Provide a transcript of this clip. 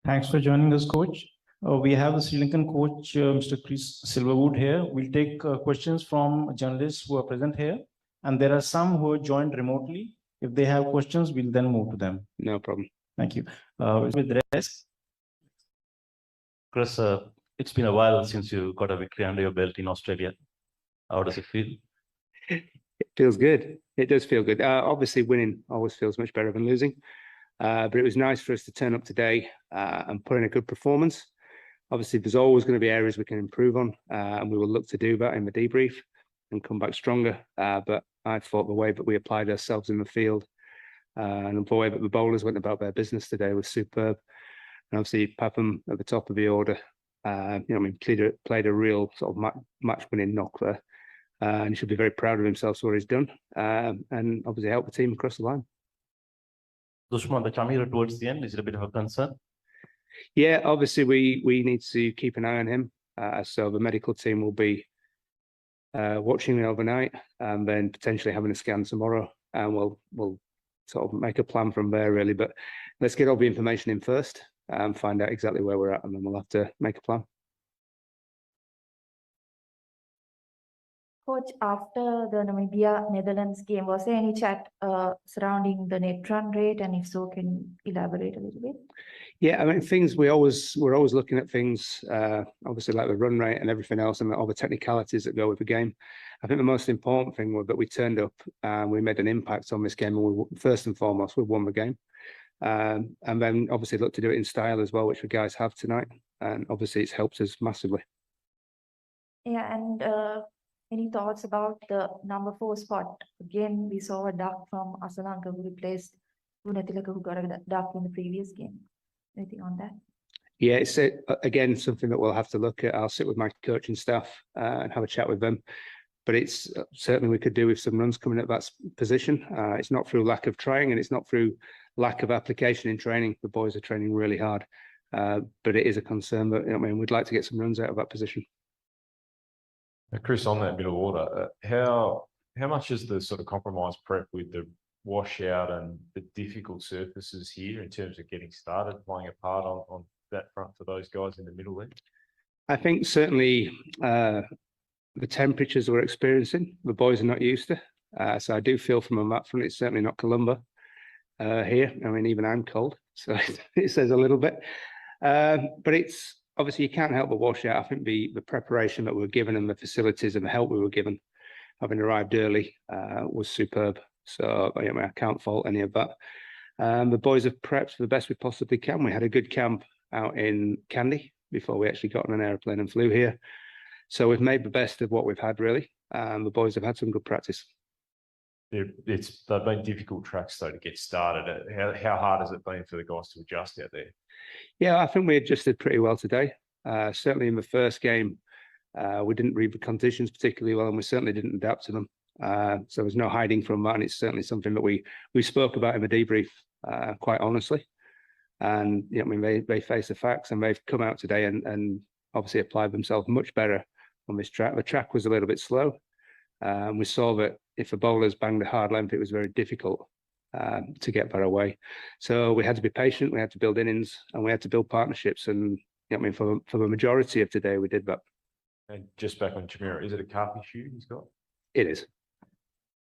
Thanks for joining us, Coach. We have the Sri Lankan coach, Mr. Chris Silverwood here. We'll take questions from journalists who are present here. And there are some who have joined remotely. If they have questions, we'll then move to them. No problem. Thank you. With the rest. Chris, it's been a while since you got a victory under your belt in Australia. How does it feel? It feels good. It does feel good. Obviously, winning always feels much better than losing. But it was nice for us to turn up today and put in a good performance. Obviously, there's always going to be areas we can improve on, and we will look to do that in the debrief and come back stronger. But I thought the way that we applied ourselves in the field and the way that the bowlers went about their business today was superb. And obviously, Papham at the top of the order, played a real sort of match-winning knock there. And he should be very proud of himself for what he's done, and obviously help the team across the line. Dushman, the Chamira towards the end, is it a bit of a concern? Yeah, obviously we need to keep an eye on him. So the medical team will be watching him overnight and then potentially having a scan tomorrow, and we'll sort of make a plan from there really. But let's get all the information in first and find out exactly where we're at, and then we'll have to make a plan. Coach, after the Namibia-Netherlands game, was there any chat surrounding the net run rate? And if so, can you elaborate a little bit? Yeah, I mean, we're always looking at things, obviously like the run rate and everything else and all the technicalities that go with the game. I think the most important thing was that we turned up and we made an impact on this game. And first and foremost, we won the game. And then obviously look to do it in style as well, which the guys have tonight. And obviously it's helped us massively. Yeah, and any thoughts about the number 4 spot? Again, we saw a duck from Asalanka who replaced Gunatilaka, who got a duck in the previous game. Anything on that? Yeah, it's again something that we'll have to look at. I'll sit with my coaching staff and have a chat with them. But it's certainly we could do with some runs coming at that position. It's not through lack of trying, and it's not through lack of application in training. The boys are training really hard, but it is a concern that we'd like to get some runs out of that position. Chris, on that middle order, how much is the sort of compromise prep with the washout and the difficult surfaces here in terms of getting started, playing a part on that front for those guys in the middle there? I think certainly the temperatures we're experiencing, the boys are not used to. So I do feel from a map front, it's certainly not Colombo here. I mean, even I'm cold, so it says a little bit. But it's obviously you can't help but wash out. I think the preparation that we were given and the facilities and the help we were given, having arrived early, was superb. So I can't fault any of that. The boys have prepped the best we possibly can. We had a good camp out in Kandy before we actually got on an airplane and flew here. So we've made the best of what we've had, really. The boys have had some good practice. They've been difficult tracks, though, to get started. How hard has it been for the guys to adjust out there? Yeah, I think we adjusted pretty well today. Certainly in the first game, we didn't read the conditions particularly well, and we certainly didn't adapt to them. So there's no hiding from that, and it's certainly something that we spoke about in the debrief quite honestly. And they face the facts, and they've come out today and obviously applied themselves much better on this track. The track was a little bit slow. We saw that if the bowlers banged a hard length, it was very difficult to get that away. So we had to be patient, we had to build innings, and we had to build partnerships. And for the majority of today, we did that. And just back on Chamira, is it a calf issue he's got? It is.